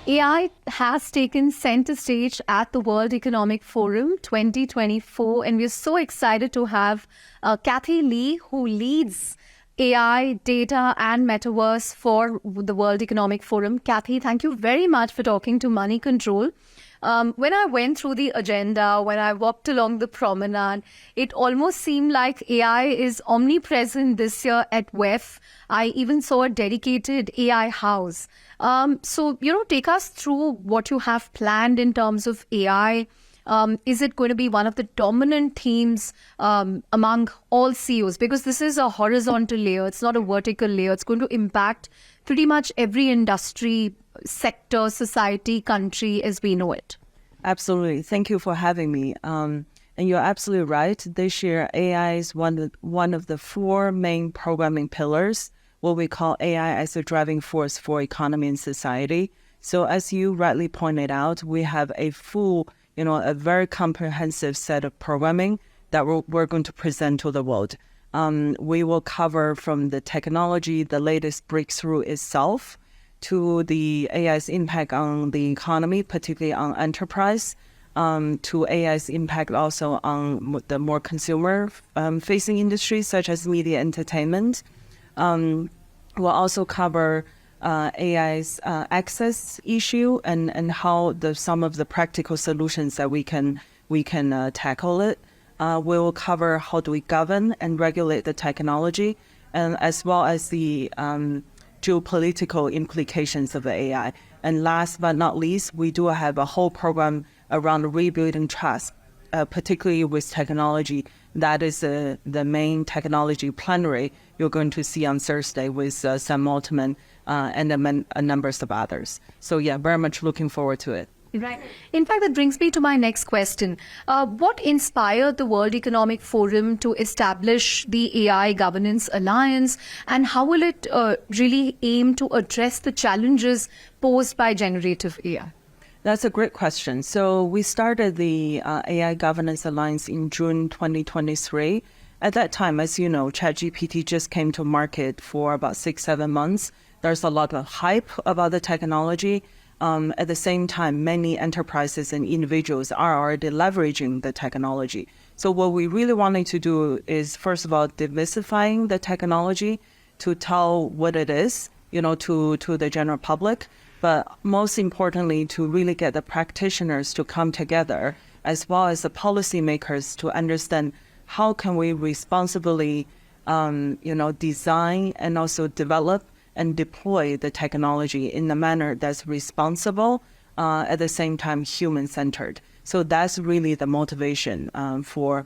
AI has taken center stage at the World Economic Forum 2024, and we're so excited to have Cathy Li, who leads AI, data, and metaverse for the World Economic Forum. Cathy, thank you very much for talking to Moneycontrol. When I went through the agenda, when I walked along the promenade, it almost seemed like AI is omnipresent this year at WEF. I even saw a dedicated AI house. So, take us through what you have planned in terms of AI. Is it going to be one of the dominant themes among all CEOs? Because this is a horizontal layer, it's not a vertical layer. It's going to impact pretty much every industry, sector, society, country as we know it. Absolutely. Thank you for having me. And you're absolutely right. This year, AI is one of the four main programming pillars, what we call AI as a driving force for economy and society. So as you rightly pointed out, we have a full, a very comprehensive set of programming that we're going to present to the world. We will cover from the technology, the latest breakthrough itself, to the AI's impact on the economy, particularly on enterprise, to AI's impact also on the more consumer-facing industries such as media entertainment. We'll also cover AI's access issue and how some of the practical solutions that we can tackle it. We will cover how do we govern and regulate the technology, and as well as the geopolitical implications of the AI. And last but not least, we do have a whole program around rebuilding trust, particularly with technology. That is the main technology plenary you're going to see on Thursday with Sam Altman and a number of others. So yeah, very much looking forward to it. Right. In fact, that brings me to my next question. What inspired the World Economic Forum to establish the AI Governance Alliance, and how will it really aim to address the challenges posed by generative AI? That's a great question. So we started the AI Governance Alliance in June 2023. At that time, as you know, ChatGPT just came to market for about 6-7 months. There's a lot of hype about the technology. At the same time, many enterprises and individuals are already leveraging the technology. So what we really wanted to do is, first of all, demystifying the technology to tell what it is, to the general public, but most importantly, to really get the practitioners to come together, as well as the policymakers to understand how can we responsibly, design and also develop and deploy the technology in a manner that's responsible, at the same time human-centered. So that's really the motivation for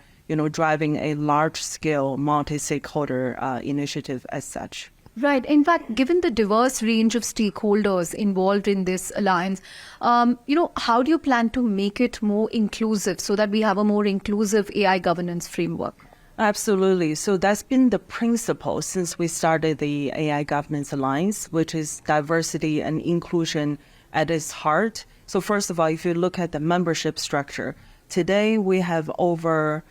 driving a large-scale multi-stakeholder initiative as such. Right. In fact, given the diverse range of stakeholders involved in this alliance, how do you plan to make it more inclusive so that we have a more inclusive AI governance framework? Absolutely. So that's been the principle since we started the AI Governance Alliance, which is diversity and inclusion at its heart. So first of all, if you look at the membership structure, today we have over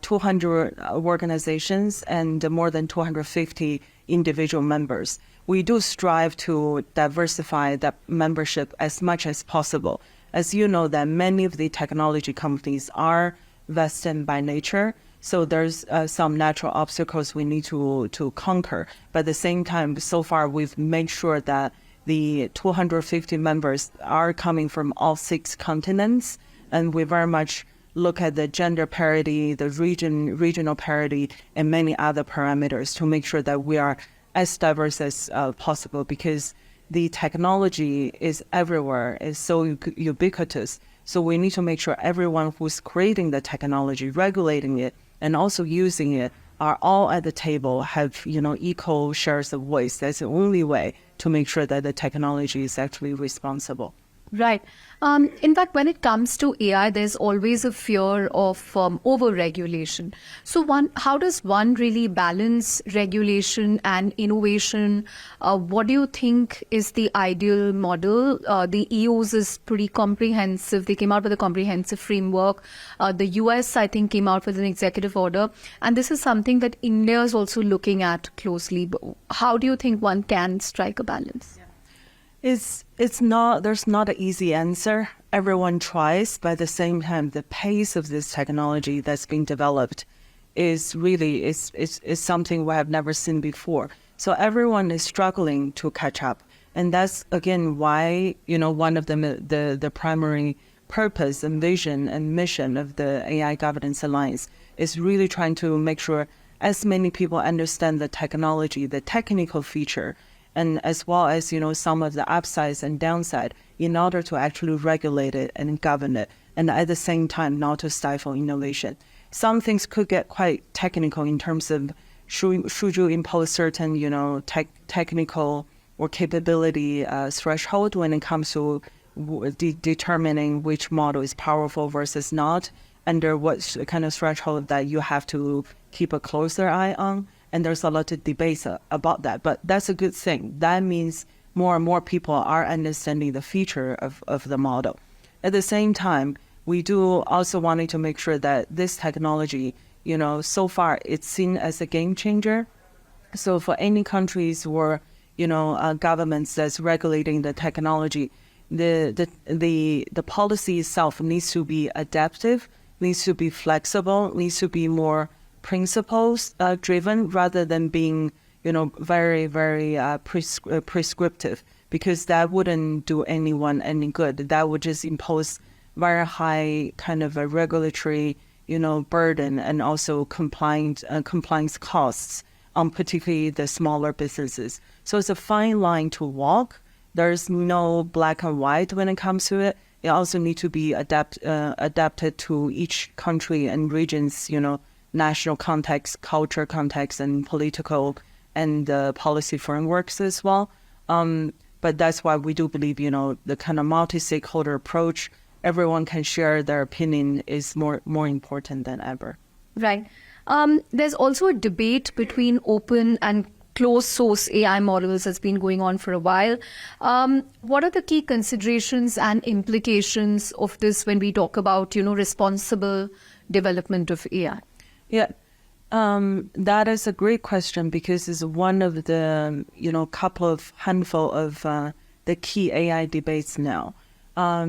200 organizations and more than 250 individual members. We do strive to diversify that membership as much as possible. As you know, that many of the technology companies are Western by nature. So there's some natural obstacles we need to conquer. But at the same time, so far, we've made sure that the 250 members are coming from all 6 continents. And we very much look at the gender parity, the regional parity, and many other parameters to make sure that we are as diverse as possible, because the technology is everywhere, is so ubiquitous. So we need to make sure everyone who's creating the technology, regulating it, and also using it are all at the table, have, equal shares of voice. That's the only way to make sure that the technology is actually responsible. Right. In fact, when it comes to AI, there's always a fear of over-regulation. So how does one really balance regulation and innovation? What do you think is the ideal model? The EU's is pretty comprehensive. They came out with a comprehensive framework. The US, I think, came out with an executive order. And this is something that India is also looking at closely. How do you think one can strike a balance? It's not, there's not an easy answer. Everyone tries, but at the same time, the pace of this technology that's being developed is really is something we have never seen before. So everyone is struggling to catch up, and that's again why one of the primary purpose and vision and mission of the AI Governance Alliance is really trying to make sure as many people understand the technology, the technical feature, and as well as some of the upsides and downside in order to actually regulate it and govern it, and at the same time not to stifle innovation. Some things could get quite technical in terms of should you impose certain technical or capability threshold when it comes to determining which model is powerful versus not, under what kind of threshold that you have to keep a closer eye on. And there's a lot of debates about that, but that's a good thing. That means more and more people are understanding the feature of the model. At the same time, we do also wanting to make sure that this technology, so far it's seen as a game changer. So for any countries or governments that's regulating the technology, the policy itself needs to be adaptive, needs to be flexible, needs to be more principles driven rather than being very, very prescriptive, because that wouldn't do anyone any good. That would just impose very high kind of a regulatory burden and also compliance costs on particularly the smaller businesses. So it's a fine line to walk. There's no black and white when it comes to it. It also needs to be adapted to each country and region's national context, culture context, and political and policy frameworks as well. But that's why we do believe, the kind of multi-stakeholder approach, everyone can share their opinion, is more important than ever. Right. There's also a debate between open and closed source AI models has been going on for a while. What are the key considerations and implications of this when we talk about, responsible development of AI? Yeah, that is a great question, because it's one of the, handful of the key AI debates now.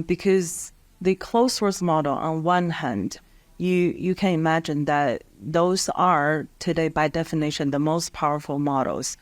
Because the closed source model, on one hand, you can imagine that those are today by definition the most powerful models.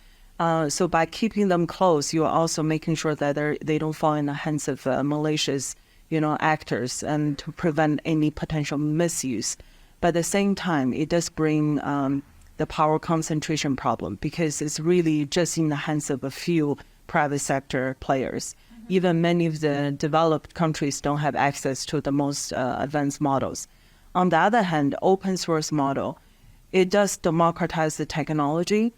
So by keeping them closed, you're also making sure that they don't fall in the hands of malicious, actors, and to prevent any potential misuse. But at the same time, it does bring the power concentration problem, because it's really just in the hands of a few private sector players. Even many of the developed countries don't have access to the most advanced models. On the other hand, open source model, it does democratize the technology,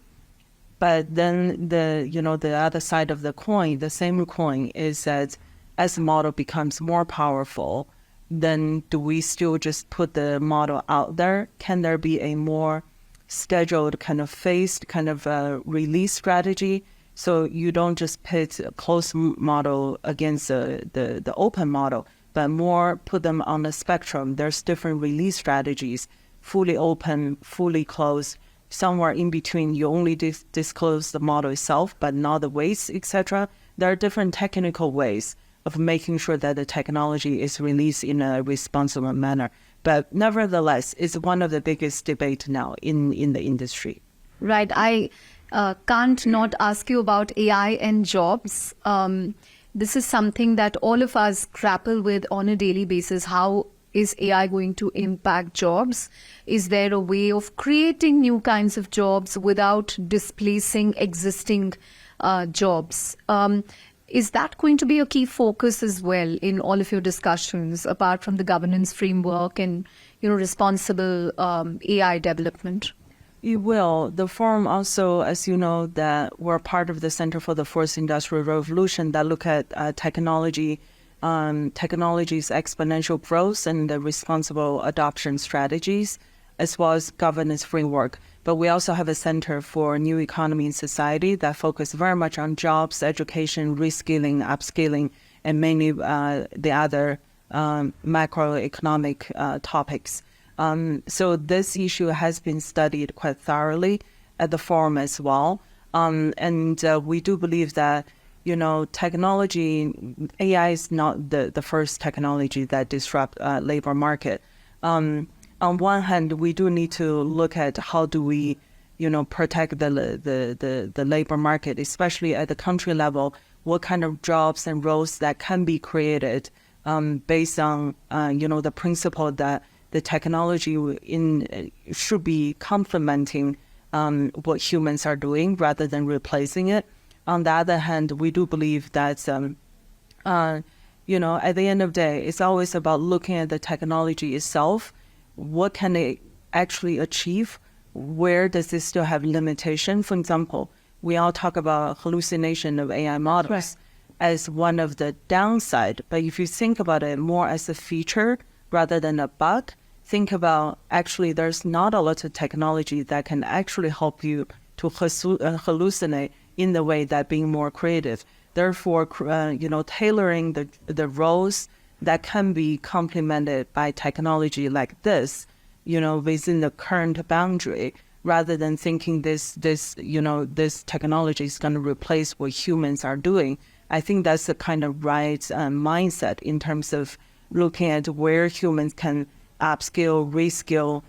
but then the other side of the coin, the same coin, is that as the model becomes more powerful, then do we still just put the model out there? Can there be a more scheduled kind of phased kind of release strategy? So you don't just pit a closed model against the open model, but more put them on the spectrum. There's different release strategies, fully open, fully closed, somewhere in between. You only disclose the model itself, but not the weights, etc. There are different technical ways of making sure that the technology is released in a responsible manner. But nevertheless, it's one of the biggest debates now in the industry. Right. I can't not ask you about AI and jobs. This is something that all of us grapple with on a daily basis. How is AI going to impact jobs? Is there a way of creating new kinds of jobs without displacing existing jobs? Is that going to be a key focus as well in all of your discussions, apart from the governance framework and responsible AI development? It will. The forum also, as you know, that we're part of the Center for the Fourth Industrial Revolution that look at technology's exponential growth and the responsible adoption strategies, as well as governance framework. But we also have a Center for New Economy and Society that focus very much on jobs, education, reskilling, upskilling, and many the other macroeconomic topics. So this issue has been studied quite thoroughly at the forum as well. And we do believe that, technology, AI is not the first technology that disrupt labor market. On one hand, we do need to look at how do we, protect the labor market, especially at the country level. What kind of jobs and roles that can be created based on, the principle that the technology should be complementing what humans are doing rather than replacing it. On the other hand, we do believe that, at the end of the day, it's always about looking at the technology itself. What can it actually achieve? Where does it still have limitation? For example, we all talk about hallucination of AI models as one of the downside. But if you think about it more as a feature rather than a bug, think about actually there's not a lot of technology that can actually help you to hallucinate in the way that being more creative. Therefore, tailoring the roles that can be complemented by technology like this, within the current boundary, rather than thinking this technology is going to replace what humans are doing. I think that's the kind of right mindset in terms of looking at where humans can upskill, reskill,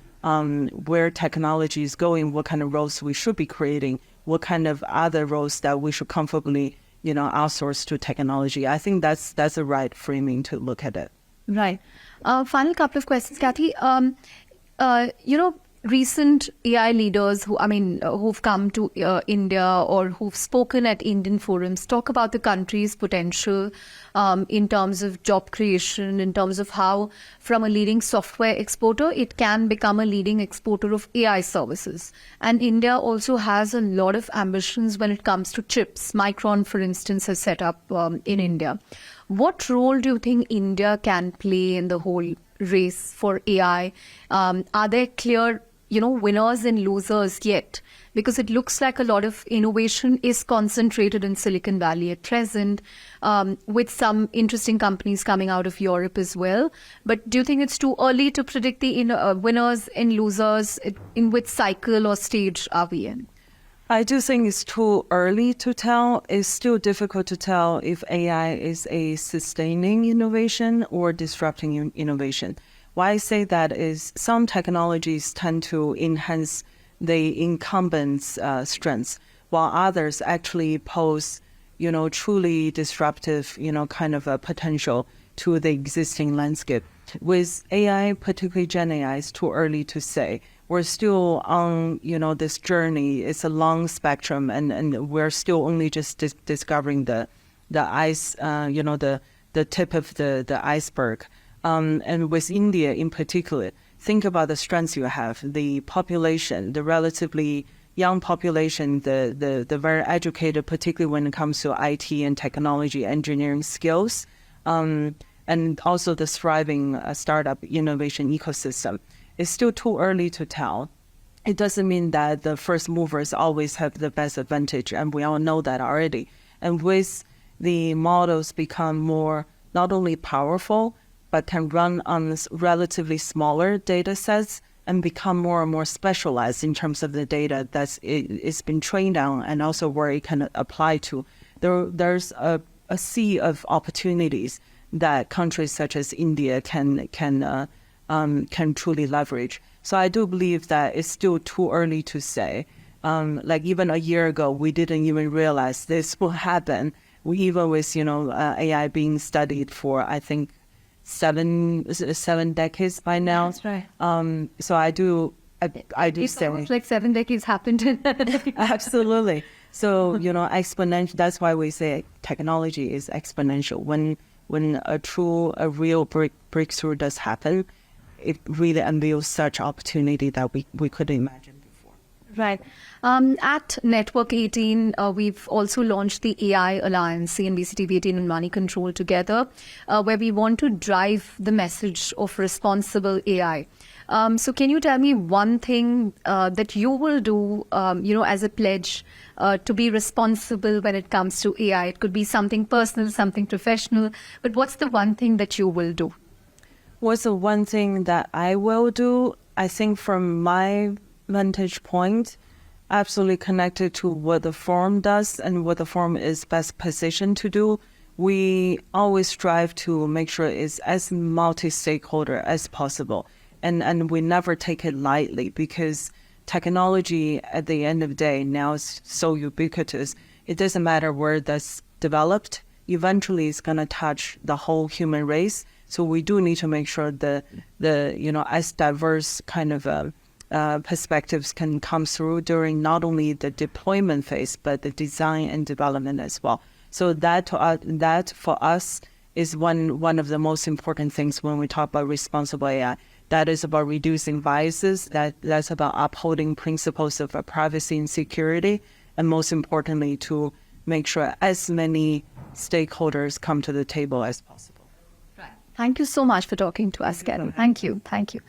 where technology is going, what kind of roles we should be creating, what kind of other roles that we should comfortably, outsource to technology. I think that's a right framing to look at it. Right. Final couple of questions, Cathy. Recent AI leaders who've come to India or who've spoken at Indian forums talk about the country's potential in terms of job creation, in terms of how from a leading software exporter, it can become a leading exporter of AI services. And India also has a lot of ambitions when it comes to chips. Micron, for instance, has set up in India. What role do you think India can play in the whole race for AI? Are there clear winners and losers yet? Because it looks like a lot of innovation is concentrated in Silicon Valley at present, with some interesting companies coming out of Europe as well. But do you think it's too early to predict the winners and losers? In which cycle or stage are we in? I do think it's too early to tell. It's still difficult to tell if AI is a sustaining innovation or disrupting innovation. Why I say that is some technologies tend to enhance the incumbent's strengths, while others actually pose, truly disruptive, kind of a potential to the existing landscape. With AI, particularly Gen AI, it's too early to say. We're still on, this journey. It's a long spectrum, and we're still only just discovering the ice, the tip of the iceberg. And with India in particular, think about the strengths you have, the population, the relatively young population, the very educated, particularly when it comes to IT and technology engineering skills, and also the thriving startup innovation ecosystem. It's still too early to tell. It doesn't mean that the first movers always have the best advantage, and we all know that already. And with the models become more not only powerful, but can run on relatively smaller data sets and become more and more specialized in terms of the data it's been trained on and also where it can apply to. There's a sea of opportunities that countries such as India can truly leverage. So I do believe that it's still too early to say. Like even a year ago, we didn't even realize this will happen. Even with AI being studied for, I think, seven decades by now. That's right. So I do it's say almost like 7 decades happened in absolutely. So exponential. That's why we say technology is exponential. When a real breakthrough does happen, it really unveils such opportunity that we couldn't imagine before. Right. At Network 18, we've also launched the AI Alliance, CNBC TV 18 and Moneycontrol together, where we want to drive the message of responsible AI. So can you tell me one thing that you will do, as a pledge to be responsible when it comes to AI? It could be something personal, something professional, but what's the one thing that you will do? What's the one thing that I will do? I think from my vantage point, absolutely connected to what the forum does and what the forum is best positioned to do. We always strive to make sure it's as multi-stakeholder as possible. And we never take it lightly, because technology at the end of the day now is so ubiquitous. It doesn't matter where that's developed. Eventually it's going to touch the whole human race. So we do need to make sure the as diverse kind of perspectives can come through during not only the deployment phase, but the design and development as well. So that for us is one of the most important things when we talk about responsible AI. That is about reducing biases. That's about upholding principles of privacy and security, and most importantly, to make sure as many stakeholders come to the table as possible. Thank you so much for talking to us, Ken. Thank you. Thank you.